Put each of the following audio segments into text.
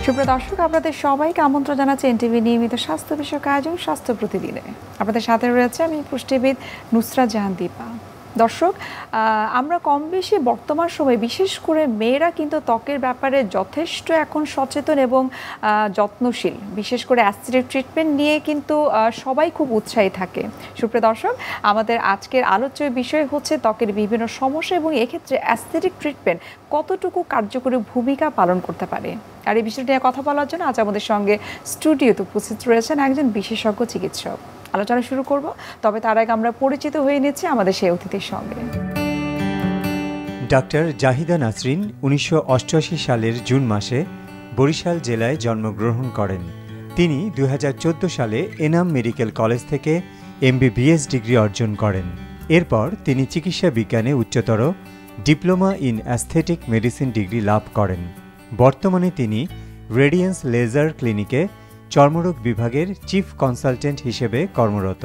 সুপ্রিয় দর্শক, আপনাদের সবাইকে আমন্ত্রণ জানাচ্ছি এনটিভি নিয়মিত স্বাস্থ্য বিষয়ক আয়োজন স্বাস্থ্য প্রতিদিনে। আপনাদের সাথে রয়েছে আমি পুষ্টিবিদ নুসরাত জাহান দীপা। দর্শক, আমরা কম বেশি বর্তমান সময়ে বিশেষ করে মেয়েরা কিন্তু ত্বকের ব্যাপারে যথেষ্ট এখন সচেতন এবং যত্নশীল। বিশেষ করে অ্যাস্থেটিক ট্রিটমেন্ট নিয়ে কিন্তু সবাই খুব উৎসাহী থাকে। সুপ্রিয় দর্শক, আমাদের আজকের আলোচ্য বিষয় হচ্ছে ত্বকের বিভিন্ন সমস্যা এবং এক্ষেত্রে অ্যাস্থেটিক ট্রিটমেন্ট কতটুকু কার্যকরী ভূমিকা পালন করতে পারে। আর এই বিষয়টি নিয়ে কথা বলার জন্য আজ আমাদের সঙ্গে স্টুডিওতে উপস্থিত রয়েছেন একজন বিশেষজ্ঞ চিকিৎসক। আলোচনা শুরু করব, তবে তার আগে আমরা পরিচিত হয়ে নিচ্ছি আমাদের সেই অতিথির সঙ্গে। ডাক্তার জাহিদা নাসরিন 1988 সালের জুন মাসে বরিশাল জেলায় জন্মগ্রহণ করেন। তিনি 2014 সালে এনাম মেডিকেল কলেজ থেকে MBBS ডিগ্রি অর্জন করেন। এরপর তিনি চিকিৎসা বিজ্ঞানে উচ্চতর diploma in aesthetic medicine degree লাভ করেন। বর্তমানে তিনি রেডিয়েন্স লেজার ক্লিনিকে চর্মরোগ বিভাগের চিফ কনসালটেন্ট হিসেবে কর্মরত।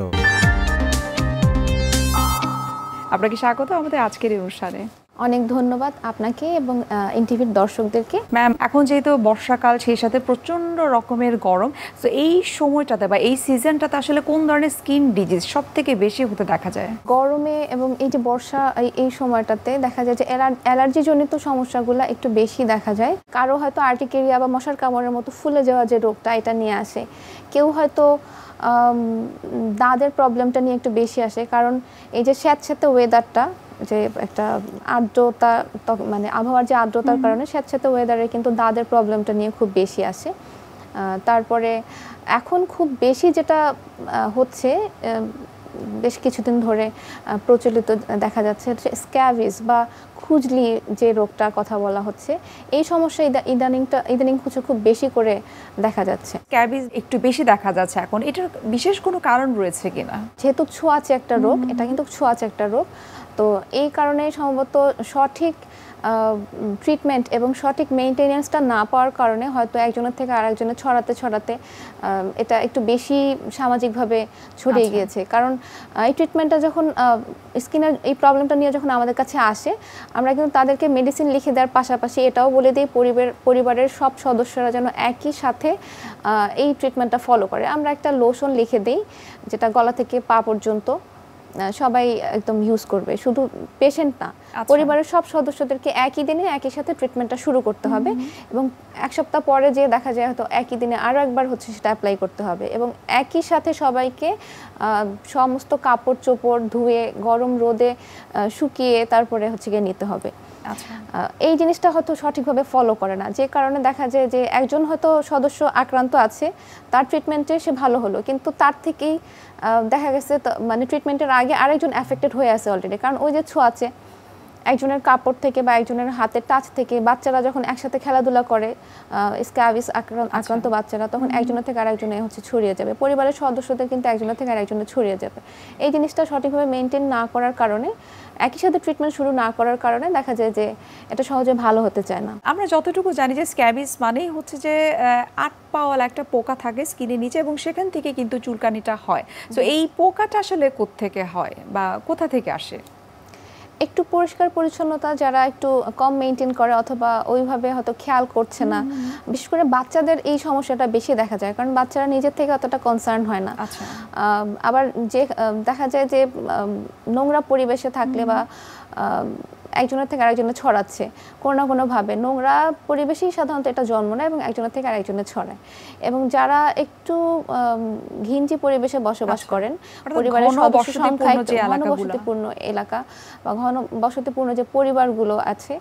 আপনাকে স্বাগত আমাদের আজকের এই অনুষ্ঠানে। অনেক ধন্যবাদ আপনাকে এবং এনটিভির দর্শকদেরকে। ম্যাম, এখন যেহেতু বর্ষাকাল, সেই সাথে প্রচণ্ড রকমের গরম, তো এই সময়টাতে বা এই সিজনটাতে আসলে কোন ধরনের স্কিন ডিজিজ সব থেকে বেশি হতে দেখা যায়? গরমে এবং এই যে বর্ষা এই সময়টাতে দেখা যায় যে অ্যালার্জিজনিত সমস্যাগুলো একটু বেশি দেখা যায়। কারো হয়তো আর্টিকেরিয়া বা মশার কামড়ের মতো ফুলে যাওয়া যে রোগটা, এটা নিয়ে আসে। কেউ হয়তো দাঁতের প্রবলেমটা নিয়ে একটু বেশি আসে, কারণ এই যে স্যাঁতস্যাঁতে ওয়েদারটা, যে একটা আর্দ্রতা, মানে আবহাওয়ার যে আর্দ্রতার কারণে স্যাঁতস্যাঁতে ওয়েদারে কিন্তু দাঁতের প্রবলেমটা নিয়ে খুব বেশি আসে। তারপরে এখন খুব বেশি যেটা হচ্ছে, বেশ কিছুদিন ধরে প্রচলিত দেখা যাচ্ছে স্ক্যাবিস বা খুজলি যে রোগটার কথা বলা হচ্ছে, এই সমস্যা ইদানিং খুব বেশি করে দেখা যাচ্ছে। স্ক্যাবিস একটু বেশি দেখা যাচ্ছে এখন, এটার বিশেষ কোনো কারণ রয়েছে কিনা? যেহেতু ছোঁয়াচে একটা রোগ, এটা কিন্তু ছোঁয়াচে একটা রোগ, তো এই কারণে সম্ভবত সঠিক ট্রিটমেন্ট এবং সঠিক মেইনটেনেন্সটা না পাওয়ার কারণে হয়তো একজনের থেকে আরেকজনে ছড়াতে এটা একটু বেশি সামাজিকভাবে ছড়িয়ে গিয়েছে। কারণ এই ট্রিটমেন্টটা যখন স্কিনের এই প্রবলেমটা নিয়ে যখন আমাদের কাছে আসে, আমরা কিন্তু তাদেরকে মেডিসিন লিখে দেওয়ার পাশাপাশি এটাও বলে দিই পরিবারের সব সদস্যরা যেন একই সাথে এই ট্রিটমেন্টটা ফলো করে। আমরা একটা লোশন লিখে দিই, যেটা গলা থেকে পা পর্যন্ত সবাই একদম ইউজ করবে, শুধু পেশেন্ট না, পরিবারের সব সদস্যদেরকে একই দিনে একই সাথে ট্রিটমেন্টটা শুরু করতে হবে এবং এক সপ্তাহ পরে যে দেখা যায় হয়তো একই দিনে আরও একবার হচ্ছে সেটা অ্যাপ্লাই করতে হবে এবং একই সাথে সবাইকে সমস্ত কাপড় চোপড় ধুয়ে গরম রোদে শুকিয়ে তারপরে হচ্ছে গিয়ে নিতে হবে। এই জিনিসটা হয়তো সঠিকভাবে ফলো করে না, যে কারণে দেখা যায় যে একজন হয়তো সদস্য আক্রান্ত আছে, তার ট্রিটমেন্টে সে ভালো হলো, কিন্তু তার থেকেই দেখা গেছে মানে ট্রিটমেন্টের আগে আরেকজন অ্যাফেক্টেড হয়ে আছে অলরেডি। কারণ ওই যে ছোঁয়াচে একজনের কাপড় থেকে বা একজনের হাতের টাচ থেকে, বাচ্চারা যখন একসাথে খেলাধুলা করে, স্ক্যাবিস আক্রান্ত বাচ্চারা, তখন একজনের থেকে আরেকজনে হচ্ছে ছড়িয়ে যাবে, পরিবারের সদস্যদের কিন্তু একজনের থেকে আরেকজনে ছড়িয়ে যাবে। এই জিনিসটা সঠিকভাবে মেনটেন না করার কারণে, একই সাথে ট্রিটমেন্ট শুরু না করার কারণে দেখা যায় যে এটা সহজে ভালো হতে চায় না। আমরা যতটুকু জানি যে স্ক্যাবিস মানেই হচ্ছে যে 8 পাওয়ালা একটা পোকা থাকে স্কিনের নিচে এবং সেখান থেকে কিন্তু চুলকানিটা হয়। তো এই পোকাটা আসলে কোত্থেকে হয় বা কোথা থেকে আসে? একটু পরিষ্কার পরিচ্ছন্নতা যারা একটু কম মেনটেন করে অথবা ওইভাবে হয়তো খেয়াল করছে না, বিশেষ করে বাচ্চাদের এই সমস্যাটা বেশি দেখা যায়, কারণ বাচ্চারা নিজের থেকে অতটা কনসার্ন হয় না। আবার যে দেখা যায় যে নোংরা পরিবেশে থাকলে বা একজনের থেকে আরেকজনে ছড়াচ্ছে কোনো না কোনোভাবে, নোংরা পরিবেশেই সাধারণত এটা জন্ম নেয় এবং একজনের থেকে আরেকজনে ছড়ায়। এবং যারা একটু ঘিঞ্জি পরিবেশে বসবাস করেন, পরিবারের সদস্য সংখ্যায় ঘনবসতিপূর্ণ এলাকা বা ঘনবসতিপূর্ণ যে পরিবারগুলো আছে,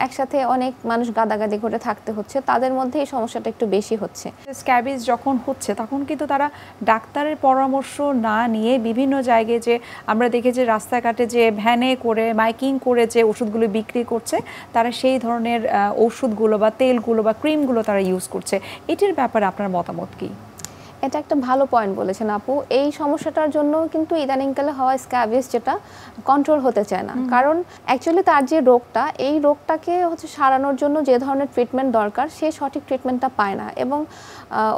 একসাথে অনেক মানুষ গাদাগাদি করে থাকতে হচ্ছে, তাদের মধ্যে এই সমস্যাটা একটু বেশি হচ্ছে। স্ক্যাবিস যখন হচ্ছে তখন কিন্তু তারা ডাক্তারের পরামর্শ না নিয়ে বিভিন্ন জায়গায়, যে আমরা দেখেছি রাস্তাঘাটে যে ভ্যানে করে মাইকিং করে যে ওষুধগুলো বিক্রি করছে, তারা সেই ধরনের ওষুধগুলো বা তেলগুলো বা ক্রিমগুলো তারা ইউজ করছে। এটির ব্যাপারে আপনার মতামত কি? এটা একটা ভালো পয়েন্ট বলেছেন আপু। এই সমস্যাটার জন্য কিন্তু ইদানিংকালে হওয়া স্ক্যাবিস যেটা কন্ট্রোল হতে চায় না, কারণ অ্যাকচুয়ালি তার যে রোগটা, এই রোগটাকে হচ্ছে সারানোর জন্য যে ধরনের ট্রিটমেন্ট দরকার সে সঠিক ট্রিটমেন্টটা পায় না, এবং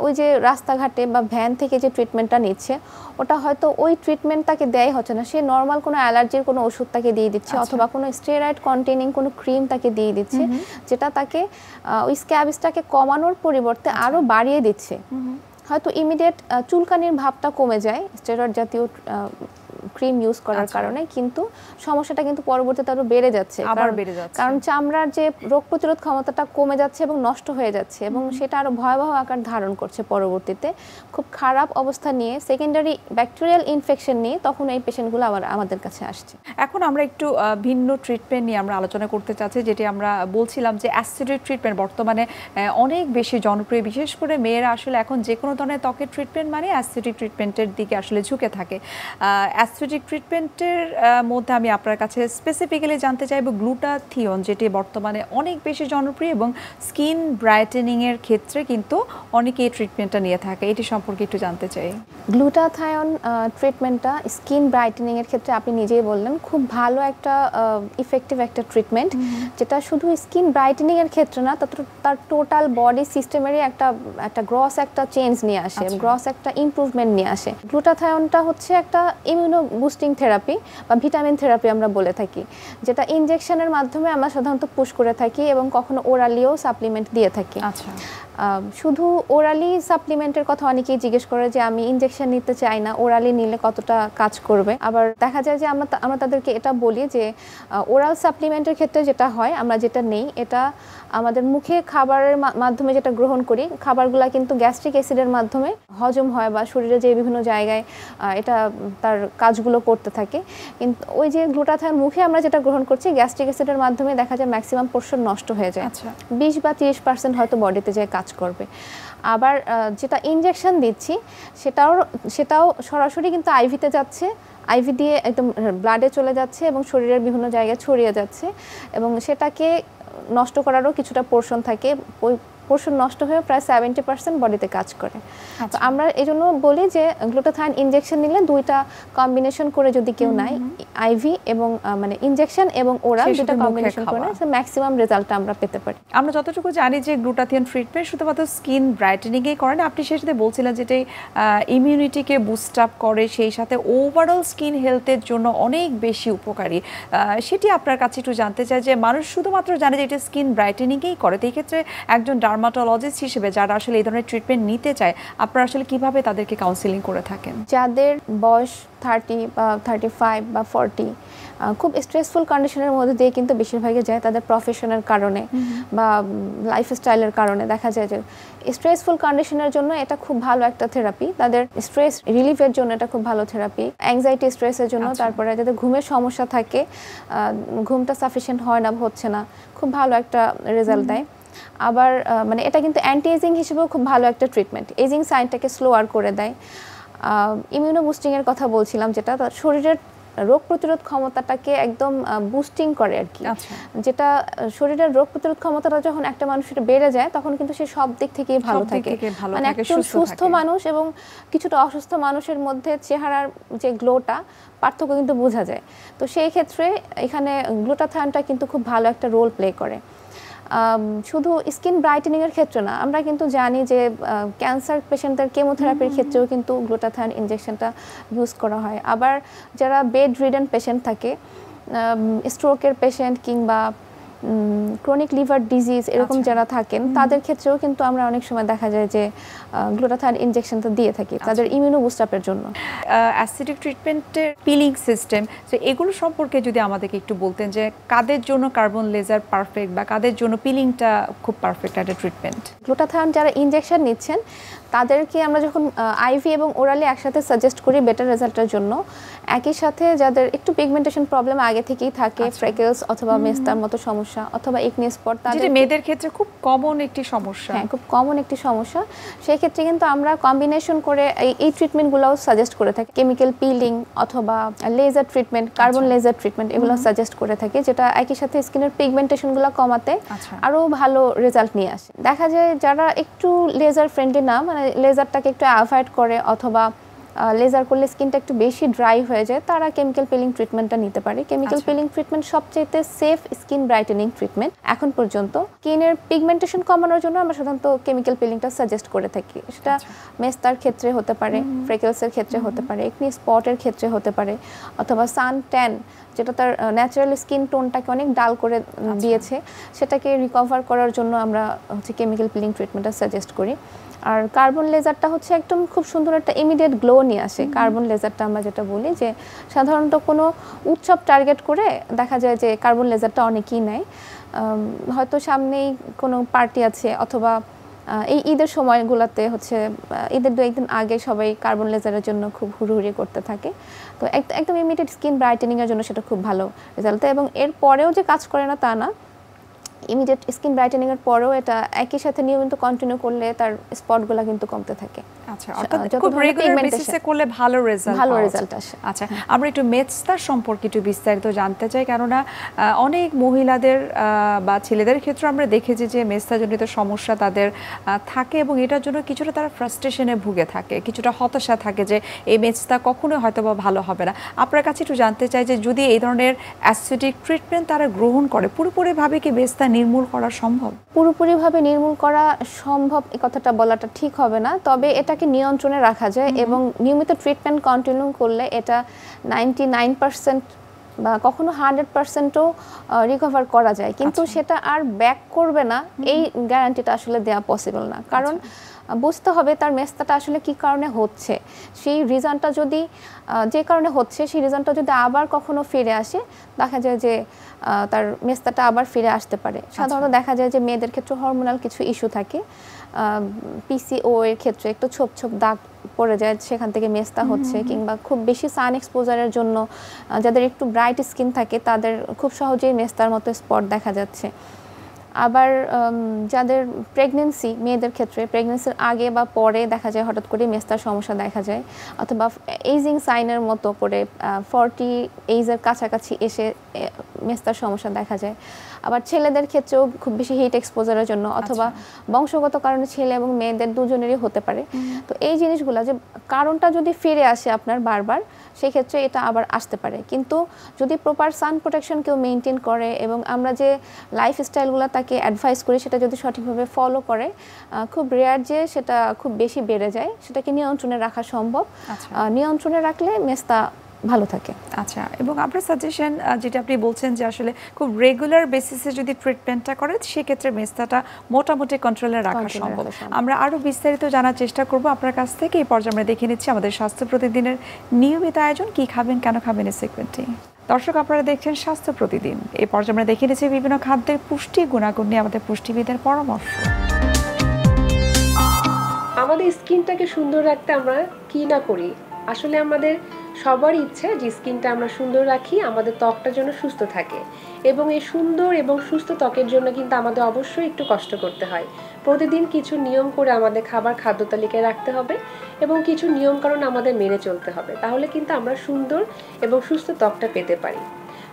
ওই যে রাস্তাঘাটে বা ভ্যান থেকে যে ট্রিটমেন্টটা নিচ্ছে ওটা হয়তো ওই ট্রিটমেন্ট তাকে দেয় হচ্ছে না, সে নর্মাল কোনো অ্যালার্জির কোনো ওষুধ তাকে দিয়ে দিচ্ছে অথবা কোনো স্টেরয়েড কন্টেনিং কোনো ক্রিম তাকে দিয়ে দিচ্ছে, যেটা তাকে ওই স্ক্যাবিসটাকে কমানোর পরিবর্তে আরও বাড়িয়ে দিচ্ছে। হয়তো ইমিডিয়েট চুলকানির ভাবটা কমে যায় স্টেরয়েড জাতীয় ক্রিম ইউজ করার কারণে, কিন্তু সমস্যাটা কিন্তু পরবর্তীতে আরো বেড়ে যাচ্ছে, কারণ চামড়ার যে রোগ প্রতিরোধ ক্ষমতাটা কমে যাচ্ছে এবং নষ্ট হয়ে যাচ্ছে, এবং সেটা আরো ভয়াবহ আকার ধারণ করছে পরবর্তীতে। খুব খারাপ অবস্থা নিয়ে, সেকেন্ডারি ব্যাকটেরিয়াল ইনফেকশন নিয়ে তখন এই পেশেন্টগুলো আবার আমাদের কাছে আসছে। এখন আমরা একটু ভিন্ন ট্রিটমেন্ট নিয়ে আমরা আলোচনা করতে চাচ্ছি, যেটি আমরা বলছিলাম যে অ্যাসিডিক ট্রিটমেন্ট বর্তমানে অনেক বেশি জনপ্রিয়, বিশেষ করে মেয়েরা আসলে এখন যে কোনো ধরনের ত্বকের ট্রিটমেন্ট মানে অ্যাসিডিক ট্রিটমেন্টের দিকে আসলে ঝুঁকে থাকে। অ্যাসিডিক ট্রিটমেন্টের মধ্যে আমি আপনার কাছে স্পেসিফিক্যালি জানতে চাইব গ্লুটাথিয়ন, যেটি বর্তমানে অনেক বেশি জনপ্রিয় এবং স্কিন ব্রাইটেনিংয়ের ক্ষেত্রে কিন্তু অনেকে এই ট্রিটমেন্টটা নিয়ে থাকে, এটি সম্পর্কে একটু জানতে চাই। গ্লুটাথায়ন ট্রিটমেন্টটা স্কিন ব্রাইটেনিংয়ের ক্ষেত্রে আপনি নিজেই বললেন খুব ভালো একটা ইফেক্টিভ একটা ট্রিটমেন্ট, যেটা শুধু স্কিন ব্রাইটেনিংয়ের ক্ষেত্রে না, তার টোটাল বডি সিস্টেমেরই একটা গ্রস একটা চেঞ্জ নিয়ে আসে, গ্রস একটা ইমপ্রুভমেন্ট নিয়ে আসে। গ্লুটাথায়নটা হচ্ছে একটা ইমিউনো বুস্টিং থেরাপি বা ভিটামিন থেরাপি আমরা বলে থাকি, যেটা ইনজেকশনের মাধ্যমে আমরা সাধারণত পুশ করে থাকি এবং কখনো ওরালিও সাপ্লিমেন্ট দিয়ে থাকি। আচ্ছা, শুধু ওরালি সাপ্লিমেন্টের কথা অনেকেই জিজ্ঞেস করে যে আমি ইনজেকশন নিতে চাই না, ওরালি নিলে কতটা কাজ করবে। আবার দেখা যায় যে আমরা তাদেরকে এটা বলি যে ওরাল সাপ্লিমেন্টের ক্ষেত্রে যেটা হয়, আমরা যেটা নেই এটা আমাদের মুখে খাবারের মাধ্যমে যেটা গ্রহণ করি, খাবারগুলা কিন্তু গ্যাস্ট্রিক অ্যাসিডের মাধ্যমে হজম হয় বা শরীরে যে বিভিন্ন জায়গায় এটা তার কাজগুলো করতে থাকে, কিন্তু ওই যে গ্লুটাথায়ন মুখে আমরা যেটা গ্রহণ করছি গ্যাস্ট্রিক অ্যাসিডের মাধ্যমে দেখা যায় ম্যাক্সিমাম পোর্শন নষ্ট হয়ে যায়। 20 বা 30% হয়তো বডিতে যায় কাজ করবে। আবার যেটা ইনজেকশন দিচ্ছি সেটাও সরাসরি কিন্তু আইভিতে যাচ্ছে, আইভি দিয়ে একদম ব্লাডে চলে যাচ্ছে এবং শরীরের বিভিন্ন জায়গায় ছড়িয়ে যাচ্ছে, এবং সেটাকে নষ্ট করারও কিছুটা পোর্শন থাকে, ওই পোর্শন নষ্ট হয়ে প্রায় 70% বডিতে কাজ করে। তো আমরা এই জন্য বলি যে গ্লুটাথায়ন ইনজেকশন নিলে দুইটা কম্বিনেশন করে যদি কেউ নেয়, আইভি এবং মানে ইনজেকশন এবং ওরাল দুটো কম্বিনেশন করে ম্যাক্সিমাম রেজাল্টটা আমরা পেতে পারি। আমরা যতটুকু জানি যে গ্লুটাথিয়ন ট্রিটমেন্ট শুধুমাত্র স্কিন ব্রাইটেনিংই করে না, আপনি সেই সাথে বলছিলেন যেটা ইমিউনিটিকে বুস্ট আপ করে, সেই সাথে ওভারঅল স্কিন হেলথের জন্য অনেক বেশি উপকারী। সেটি আপনার কাছে একটু জানতে চাই যে মানুষ শুধুমাত্র জানে যে এটা স্কিন ব্রাইটেনিংই করে, তো এই ক্ষেত্রে একজন ডার্মাটোলজিস্ট হিসেবে যারা আসলে এই ধরনের ট্রিটমেন্ট নিতে চায়, আপনারা আসলে কিভাবে তাদেরকে কাউন্সিলিং করে থাকেন? যাদের বয়স 30 বা 35 বা 40 খুব স্ট্রেসফুল কন্ডিশনের মধ্যে দিয়ে কিন্তু বেশিরভাগই যায় তাদের প্রফেশনের কারণে বা লাইফস্টাইলের কারণে, দেখা যায় যে স্ট্রেসফুল কন্ডিশনের জন্য এটা খুব ভালো একটা থেরাপি, তাদের স্ট্রেস রিলিফের জন্য এটা খুব ভালো থেরাপি, অ্যাংজাইটি স্ট্রেসের জন্য, তারপরে যাদের ঘুমের সমস্যা থাকে, ঘুমটা সাফিসিয়েন্ট হয় না, হচ্ছে না, খুব ভালো একটা রেজাল্ট দেয়। আবার মানে এটা কিন্তু অ্যান্টি এজিং হিসেবেও খুব ভালো একটা ট্রিটমেন্ট, এজিং সাইনটাকে স্লোয়ার করে দেয়। ইমিউনো বুস্টিংয়ের কথা বলছিলাম, যেটা তার শরীরের রোগ প্রতিরোধ ক্ষমতাটাকে একদম বুস্টিং করে আর কি, যেটা শরীরের রোগ প্রতিরোধ ক্ষমতাটা যখন একটা মানুষের বেড়ে যায় তখন কিন্তু সে সব দিক থেকেই ভালো থাকে, মানে একজন সুস্থ মানুষ এবং কিছুটা অসুস্থ মানুষের মধ্যে চেহারার যে গ্লোটা পার্থক্য কিন্তু বোঝা যায়। তো সেই ক্ষেত্রে এখানে গ্লুটাথায়নটা কিন্তু খুব ভালো একটা রোল প্লে করে। শুধু স্কিন ব্রাইটেনিংয়ের ক্ষেত্রে না, আমরা কিন্তু জানি যে ক্যান্সার পেশেন্টদের কেমোথেরাপির ক্ষেত্রেও কিন্তু গ্লুটাথায়ন ইনজেকশনটা ইউজ করা হয়। আবার যারা বেড রিডেন পেশেন্ট থাকে, স্ট্রোকের পেশেন্ট কিংবা ক্রনিক লিভার ডিজিজ এরকম যারা থাকেন, তাদের ক্ষেত্রেও কিন্তু আমরা অনেক সময় দেখা যায় যে গ্লুটাথায়ন ইনজেকশনটা দিয়ে থাকি তাদের ইমিউনো বুস্ট আপের জন্য। অ্যাসিডিক ট্রিটমেন্টের পিলিং সিস্টেম, তো এগুলো সম্পর্কে যদি আমাদেরকে একটু বলতেন যে কাদের জন্য কার্বন লেজার পারফেক্ট বা কাদের জন্য পিলিংটা খুব পারফেক্ট একটা ট্রিটমেন্ট? গ্লুটাথায়ন যারা ইনজেকশন নিচ্ছেন তাদেরকে আমরা যখন আইভি এবং ওরালি একসাথে সাজেস্ট করি বেটার রেজাল্টের জন্য, একই সাথে যাদের একটু পিগমেন্টেশন প্রবলেম আগে থেকেই থাকে, ফ্রেকেলস অথবা মেস্তার মতো সমস্যা সমস্যা অথবা একনি স্পট, যেটা মেয়েদের ক্ষেত্রে খুব কমন একটি সমস্যা। হ্যাঁ, খুব কমন একটি সমস্যা। সেই ক্ষেত্রে কিন্তু আমরা কম্বিনেশন করে এই ট্রিটমেন্টগুলোও সাজেস্ট করে থাকি। কেমিক্যাল পিলিং অথবা laser treatment, carbon laser treatment, এগুলো সাজেস্ট করে থাকি, যেটা একই সাথে স্কিনের পিগমেন্টেশনগুলো কমাতে আরও ভালো রেজাল্ট নিয়ে আসে। দেখা যায় যারা একটু লেজার ফ্রেন্ডলি না, মানে লেজারটাকে একটু অ্যাভয়েড করে অথবা লেজার করলে স্কিনটা একটু বেশি ড্রাই হয়ে যায়, তারা কেমিক্যাল পিলিং ট্রিটমেন্টটা নিতে পারে। কেমিক্যাল পিলিং ট্রিটমেন্ট সবচেয়ে সেফ স্কিন ব্রাইটেনিং ট্রিটমেন্ট এখন পর্যন্ত। স্কিনের পিগমেন্টেশন কমানোর জন্য আমরা সাধারণত কেমিক্যাল পিলিংটা সাজেস্ট করে থাকি। সেটা মেস্তার ক্ষেত্রে হতে পারে, ফ্রেকেলসের ক্ষেত্রে হতে পারে, একনি স্পটের ক্ষেত্রে হতে পারে, অথবা সান ট্যান, যেটা তার ন্যাচারাল স্কিন টোনটাকে অনেক ডাল করে দিয়েছে, সেটাকে রিকভার করার জন্য আমরা কেমিক্যাল পিলিং ট্রিটমেন্টটা সাজেস্ট করি। আর কার্বন লেজারটা হচ্ছে একদম খুব সুন্দর একটা ইমিডিয়েট গ্লো নিয়ে আসে। কার্বন লেজারটা আমরা যেটা বলি যে সাধারণত কোনো উৎসব টার্গেট করে দেখা যায় যে কার্বন লেজারটা অনেকেই নেয়। হয়তো সামনেই কোনো পার্টি আছে অথবা এই ঈদের সময়গুলোতে ঈদের 2-1 দিন আগে সবাই কার্বন লেজারের জন্য খুব হুড়োহুড়ি করতে থাকে। তো একদম ইমিডিয়েট স্কিন ব্রাইটেনিংয়ের জন্য সেটা খুব ভালো রেজাল্ট দেয়। এবং এর পরেও যে কাজ করে না তা না, ইমিডিয়েট স্কিন ব্রাইটেনিং এর পরেও এটা একই সাথে নিয়মিত কন্টিনিউ করলে তার স্পটগুলো কিন্তু কমতে থাকে। আচ্ছা, অর্থাৎ খুব রেগুলার বেসিসে করলে ভালো রেজাল্ট আসে। আচ্ছা, আমরা একটু মেস্তার সম্পর্কে একটু বিস্তারিত জানতে চাই, কেননা অনেক মহিলাদের বা ছেলেদের ক্ষেত্রে আমরা দেখেছি যে মেস্তাজনিত সমস্যা তাদের থাকে এবং এটার জন্য কিছুটা তারা ফ্রাস্ট্রেশনে ভুগে থাকে, কিছুটা হতাশা থাকে যে এই মেস্তা কখনোই হয়তো বা ভালো হবে না। আপনার কাছে একটু জানতে চাই যে যদি এই ধরনের অ্যাসিডিক ট্রিটমেন্ট তারা গ্রহণ করে, পুরোপুরিভাবে কি মেস্তা নির্মূল করা সম্ভব? পুরোপুরিভাবে নির্মূল করা সম্ভব এই কথাটা বলাটা ঠিক হবে না, তবে এটাকে নিয়ন্ত্রণে রাখা যায় এবং নিয়মিত ট্রিটমেন্ট কন্টিনিউ করলে এটা 99% বা কখনো 100%ও রিকভার করা যায়। কিন্তু সেটা আর ব্যাক করবে না, এই গ্যারান্টিটা আসলে দেওয়া পসিবল না। কারণ বুঝতে হবে তার মেস্তাটা আসলে কি কারণে হচ্ছে, সেই রিজনটা যদি যে কারণে হচ্ছে সেই রিজনটা যদি আবার কখনো ফিরে আসে, দেখা যায় যে তার মেস্তাটা আবার ফিরে আসতে পারে। সাধারণত দেখা যায় যে মেয়েদের ক্ষেত্রে হরমোনাল কিছু ইস্যু থাকে, পিসিও এর ক্ষেত্রে একটু ছোপ ছোপ দাগ পড়ে যায়, সেখান থেকে মেস্তা হচ্ছে, কিংবা খুব বেশি সান এক্সপোজারের জন্য যাদের একটু ব্রাইট স্কিন থাকে তাদের খুব সহজেই মেস্তার মতো স্পট দেখা যাচ্ছে। আবার যাদের প্রেগনেন্সি, মেয়েদের ক্ষেত্রে প্রেগনেন্সির আগে বা পরে দেখা যায় হঠাৎ করে মেস্তার সমস্যা দেখা যায়, অথবা এইজিং সাইনের মতো করে 40 এইজের কাছাকাছি এসে মেস্তার সমস্যা দেখা যায়। আবার ছেলেদের ক্ষেত্রেও খুব বেশি হিট এক্সপোজারের জন্য অথবা বংশগত কারণে ছেলে এবং মেয়েদের দুজনেরই হতে পারে। তো এই জিনিসগুলো যে কারণটা যদি ফিরে আসে আপনার বারবার, সেক্ষেত্রে এটা আবার আসতে পারে। কিন্তু যদি প্রপার সান প্রোটেকশন কেউ মেনটেন করে এবং আমরা যে লাইফস্টাইলগুলো তাকে অ্যাডভাইস করি সেটা যদি সঠিকভাবে ফলো করে, খুব রেয়ার যে সেটা খুব বেশি বেড়ে যায়, সেটাকে নিয়ন্ত্রণে রাখা সম্ভব। নিয়ন্ত্রণে রাখলে মেস্তা ভালো থাকে। আচ্ছা, এবং আপনার সাজেশন যেটা আপনি বলছেন যে আসলে খুব রেগুলার বেসিসে যদি ট্রিটমেন্টটা করে সেক্ষেত্রে মেস্তাটা মোটামুটি কন্ট্রোলে রাখা সম্ভব। আমরা আরও বিস্তারিত জানার চেষ্টা করব আপনার কাছ থেকে। এই পর্যায়ে আমরা দেখে নিচ্ছি আমাদের স্বাস্থ্য প্রতিদিনের নিয়মিত আয়োজন কি খাবেন কেন খাবেন এই সেগমেন্টে। দর্শক, আপনারা দেখছেন স্বাস্থ্য প্রতিদিন। এই পর্যায়ে আমরা দেখে নিচ্ছি বিভিন্ন খাদ্যের পুষ্টি গুণাগুণ নিয়ে আমাদের পুষ্টিবিদের পরামর্শ। আমাদের স্কিনটাকে সুন্দর রাখতে আমরা কি না করি, আসলে আমাদের সবারই ইচ্ছে যে স্কিনটা আমরা সুন্দর রাখি, আমাদের ত্বকটা যেন সুস্থ থাকে। এবং এই সুন্দর এবং সুস্থ ত্বকের জন্য কিন্তু আমাদের অবশ্যই একটু কষ্ট করতে হয়। প্রতিদিন কিছু নিয়ম করে আমাদের খাদ্য তালিকায় রাখতে হবে এবং কিছু নিয়মকানুন আমাদের মেনে চলতে হবে, তাহলে কিন্তু আমরা সুন্দর এবং সুস্থ ত্বকটা পেতে পারি।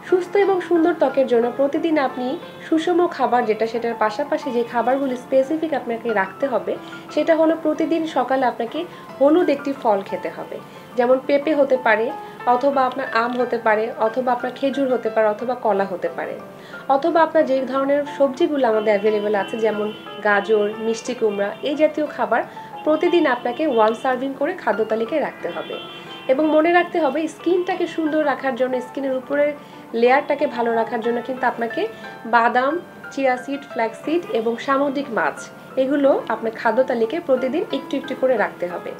সুস্থ এবং সুন্দর ত্বকের জন্য প্রতিদিন আপনি সুষম খাবার সেটার পাশাপাশি যে খাবারগুলি স্পেসিফিক আপনাকে রাখতে হবে, সেটা হলো প্রতিদিন সকালে আপনাকে হলুদ একটি ফল খেতে হবে। যেমন পেঁপে হতে পারে, অথবা আপনার আম হতে পারে, অথবা আপনার খেজুর হতে পারে, অথবা কলা হতে পারে, অথবা আপনার যে ধরনের সবজিগুলো আমাদের অ্যাভেলেবেল আছে যেমন গাজর, মিষ্টি কুমড়া, এই জাতীয় খাবার প্রতিদিন আপনাকে 1 সার্ভিং করে খাদ্য তালিকায় রাখতে হবে। এবং মনে রাখতে হবে স্কিনটাকে সুন্দর রাখার জন্য, স্কিনের উপরের লেয়ারটাকে ভালো রাখার জন্য কিন্তু আপনাকে বাদাম, চিয়া সিড, ফ্ল্যাক্স সিড এবং সামুদ্রিক মাছ এগুলো আপনার খাদ্য তালিকায় প্রতিদিন একটু একটু করে রাখতে হবে।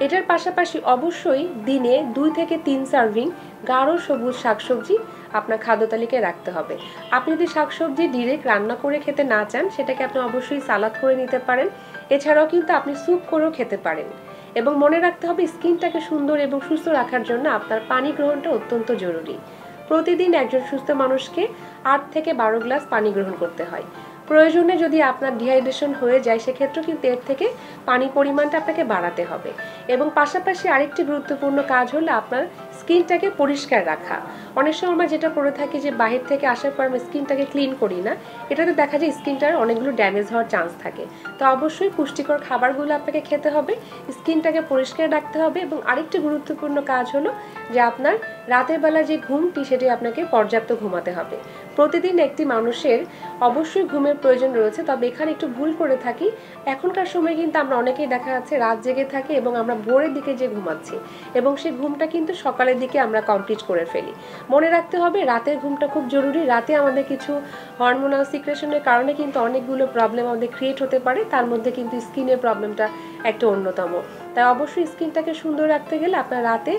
এটার পাশাপাশি অবশ্যই দিনে 2 থেকে 3 সার্ভিং গাঢ় সবুজ শাকসবজি আপনার খাদ্য তালিকায় রাখতে হবে। আপনি যদি শাকসবজি ডিরেক্ট রান্না করে খেতে না চান, সেটাকে আপনি অবশ্যই সালাদ করে নিতে পারেন। এছাড়াও কিন্তু আপনি স্যুপ করেও খেতে পারেন। এবং মনে রাখতে হবে স্কিনটাকে সুন্দর এবং সুস্থ রাখার জন্য আপনার পানি গ্রহণটা অত্যন্ত জরুরি। প্রতিদিন একজন সুস্থ মানুষকে 8 থেকে 12 গ্লাস পানি গ্রহণ করতে হয়। প্রয়োজনে যদি আপনার ডিহাইড্রেশন হয়ে যায় সেক্ষেত্রেও কিন্তু এর থেকে পানি পরিমাণটা আপনাকে বাড়াতে হবে। এবং পাশাপাশি আরেকটি গুরুত্বপূর্ণ কাজ হলো আপনার স্কিনটাকে পরিষ্কার রাখা। অনেক সময় আমরা যেটা করে থাকি যে বাহির থেকে আসার পর আমরা স্কিনটাকে ক্লিন করি না, এটাতে দেখা যায় স্কিনটার অনেকগুলো ড্যামেজ হওয়ার চান্স থাকে। তো অবশ্যই পুষ্টিকর খাবারগুলো আপনাকে খেতে হবে, স্কিনটাকে পরিষ্কার রাখতে হবে। এবং আরেকটি গুরুত্বপূর্ণ কাজ হলো যে আপনার রাতের বেলা যে ঘুমটি সেটি আপনাকে পর্যাপ্ত ঘুমাতে হবে। প্রতিদিন একটি মানুষের অবশ্যই ঘুমের প্রয়োজন রয়েছে, তবে এখানে একটু ভুল করে থাকি। এখনকার সময় কিন্তু আমরা অনেকেই দেখা যাচ্ছে রাত জেগে থাকি এবং আমরা ভোরের দিকে যে ঘুমাচ্ছি এবং সেই ঘুমটা কিন্তু সকালের দিকে আমরা কমপ্লিট করে ফেলি। মনে রাখতে হবে রাতের ঘুমটা খুব জরুরি। রাতে আমাদের কিছু হরমোনাল সিক্রেশনের কারণে কিন্তু অনেকগুলো প্রবলেম আমাদের ক্রিয়েট হতে পারে, তার মধ্যে কিন্তু স্কিনের প্রবলেমটা একটা অন্যতম। তাই অবশ্যই স্কিনটাকে সুন্দর রাখতে গেলে আপনার রাতে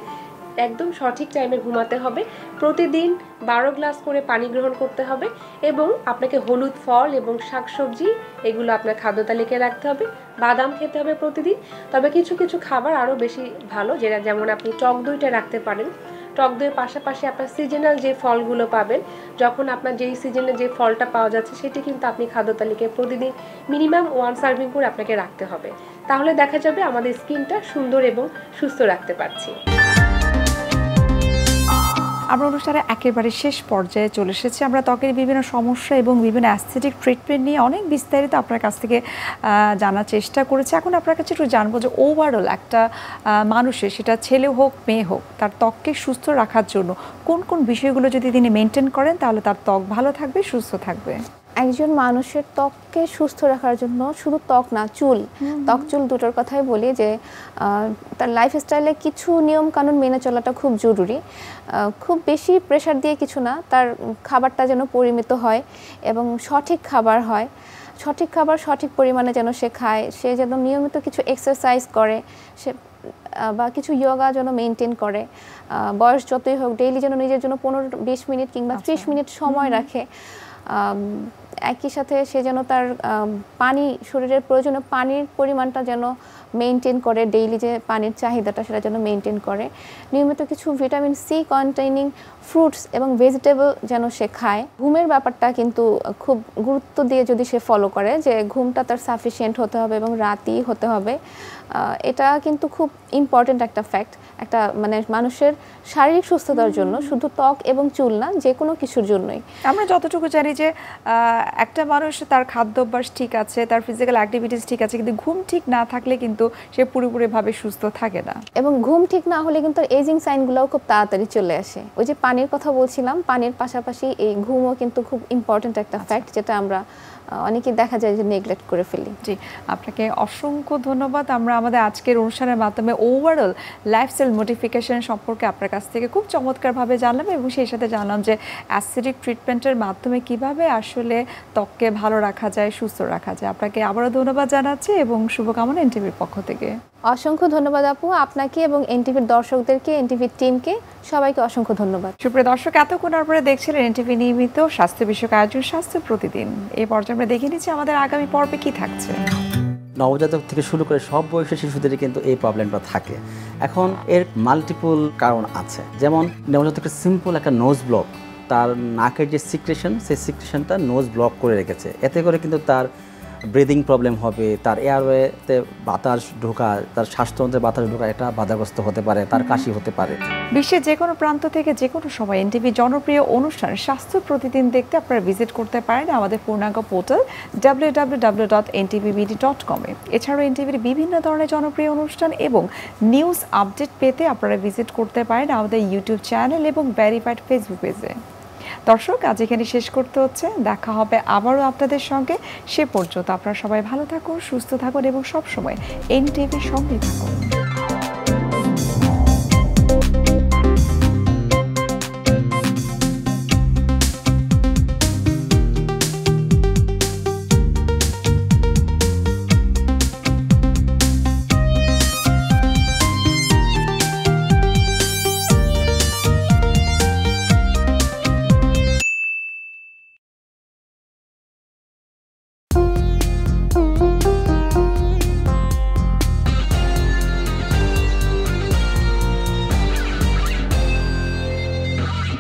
একদম সঠিক টাইমে ঘুমাতে হবে। প্রতিদিন 12 গ্লাস করে পানি গ্রহণ করতে হবে এবং আপনাকে হলুদ ফল এবং শাকসবজি এগুলো আপনার খাদ্য তালিকায় রাখতে হবে। বাদাম খেতে হবে প্রতিদিন। তবে কিছু কিছু খাবার আরও বেশি ভালো, যেমন আপনি টক দইটা রাখতে পারেন। টক দইয়ের পাশাপাশি আপনার সিজনাল যে ফলগুলো পাবেন, যখন আপনার যেই সিজনে যে ফলটা পাওয়া যাচ্ছে সেটি কিন্তু আপনি খাদ্য তালিকায় প্রতিদিন মিনিমাম 1 সার্ভিং করে আপনাকে রাখতে হবে। তাহলে দেখা যাবে আমাদের স্কিনটা সুন্দর এবং সুস্থ রাখতে পারছি। আমরা অনুষ্ঠানে একেবারে শেষ পর্যায়ে চলে এসেছি। আমরা ত্বকের বিভিন্ন সমস্যা এবং বিভিন্ন অ্যাস্থেটিক ট্রিটমেন্ট নিয়ে অনেক বিস্তারিত আপনার কাছ থেকে জানার চেষ্টা করেছি। এখন আপনার কাছে একটু জানবো যে ওভারঅল একটা মানুষের, সেটা ছেলে হোক মেয়ে হোক, তার ত্বককে সুস্থ রাখার জন্য কোন কোন বিষয়গুলো যদি তিনি মেনটেন করেন তাহলে তার ত্বক ভালো থাকবে, সুস্থ থাকবে। একজন মানুষের ত্বককে সুস্থ রাখার জন্য শুধু ত্বক না, চুল, ত্বক চুল দুটোর কথাই বলি যে তার লাইফস্টাইলে কিছু নিয়ম কানুন মেনে চলাটা খুব জরুরি। খুব বেশি প্রেশার দিয়ে কিছু না, তার খাবারটা যেন পরিমিত হয় এবং সঠিক খাবার হয়, সঠিক খাবার সঠিক পরিমাণে যেন সে খায়, সে যেন নিয়মিত কিছু এক্সারসাইজ করে, সে বা কিছু যোগা যেন মেনটেন করে। বয়স যতই হোক ডেইলি যেন নিজের জন্য 15-20 মিনিট কিংবা 30 মিনিট সময় রাখে। একই সাথে সে যেন তার পানি, শরীরের প্রয়োজনীয় পানির পরিমাণটা যেন মেনটেন করে, ডেইলি যে পানির চাহিদাটা সেটা যেন মেনটেন করে। নিয়মিত কিছু ভিটামিন সি কন্টেইনিং ফ্রুটস এবং ভেজিটেবল যেন সে খায়। ঘুমের ব্যাপারটা কিন্তু খুব গুরুত্ব দিয়ে যদি সে ফলো করে, যে ঘুমটা তার সাফিসিয়েন্ট হতে হবে এবং রাতেই হতে হবে, এটা কিন্তু খুব ইম্পর্টেন্ট একটা ফ্যাক্ট। একটা মানে মানুষের শারীরিক সুস্থতার জন্য, শুধু ত্বক এবং চুল না, যে কোনো কিছুর জন্যই। আমরা যতটুকু জানি যে একটা মানুষ তার খাদ্যাভ্যাস ঠিক আছে, তার ফিজিক্যাল অ্যাক্টিভিটিস ঠিক আছে, কিন্তু ঘুম ঠিক না থাকলে কিন্তু সে পুরোপুরিভাবে সুস্থ থাকে না। এবং ঘুম ঠিক না হলে কিন্তু এজিং সাইনগুলোও খুব তাড়াতাড়ি চলে আসে। ওই যে পানির কথা বলছিলাম, পানির পাশাপাশি এই ঘুমও কিন্তু খুব ইম্পর্টেন্ট একটা ফ্যাক্ট, যেটা আমরা অনেকেই দেখা যায় যে নেগলেক্ট করে ফেলি। জি, আপনাকে অসংখ্য ধন্যবাদ। আমরা আমাদের আজকের অনুষ্ঠানের মাধ্যমে ওভারঅল লাইফস্টাইল মডিফিকেশন সম্পর্কে আপনার কাছ থেকে খুব চমৎকারভাবে জানলাম এবং সেই সাথে জানলাম যে অ্যাসিডিক ট্রিটমেন্টের মাধ্যমে কিভাবে আসলে ত্বককে ভালো রাখা যায়, সুস্থ রাখা যায়। আপনাকে আবারও ধন্যবাদ জানাচ্ছি এবং শুভকামনা এনটিভির পক্ষ থেকে। অসংখ্য ধন্যবাদ আপু, আপনাকে এবং এনটিভির দর্শকদেরকে, এনটিভির টিমকে, সবাইকে অসংখ্য ধন্যবাদ। সুপ্রিয় দর্শক, এতক্ষণ আপনারা দেখছিলেন এনটিভি নিয়মিত স্বাস্থ্য বিষয়ক আয়োজন স্বাস্থ্য প্রতিদিন। এই পর্যায়ে আমরা দেখে নিচ্ছি আমাদের আগামী পর্বে কি থাকছে। নবজাতক থেকে শুরু করে সব বয়সের শিশুদেরই কিন্তু এই প্রবলেমটা থাকে। এখন এর মাল্টিপল কারণ আছে, যেমন নবজাতকের সিম্পল একটা নোজ ব্লক, তার নাকের যে সিক্রেশন, সেই সিক্রেশনটা নোজ ব্লক করে রেখেছে। এতে করে কিন্তু তার ব্রিদিং প্রবলেম হবে, তার এয়ারওয়েতে বাতাস ঢোকা, তার শ্বাসতন্ত্রে বাতাস ঢোকা, এটা বাধাগ্রস্ত হতে পারে, তার কাশি হতে পারে। বিশ্বের যে কোনো প্রান্ত থেকে যে কোনো সময় এনটিভি জনপ্রিয় অনুষ্ঠান স্বাস্থ্য প্রতিদিন দেখতে আপনারা ভিজিট করতে পারেন আমাদের পূর্ণাঙ্গ পোর্টাল www.ntvbd.com এ। এছাড়াও এনটিভির বিভিন্ন ধরনের জনপ্রিয় অনুষ্ঠান এবং নিউজ আপডেট পেতে আপনারা ভিজিট করতে পারেন আমাদের ইউটিউব চ্যানেল এবং ভেরিফাইড ফেসবুক পেজে। দর্শক, আজ এখানে শেষ করতে হচ্ছে। দেখা হবে আবারও আপনাদের সঙ্গে। সে পর্যন্ত আপনারা সবাই ভালো থাকুন, সুস্থ থাকুন এবং সবসময় এনটিভির সঙ্গে থাকুন।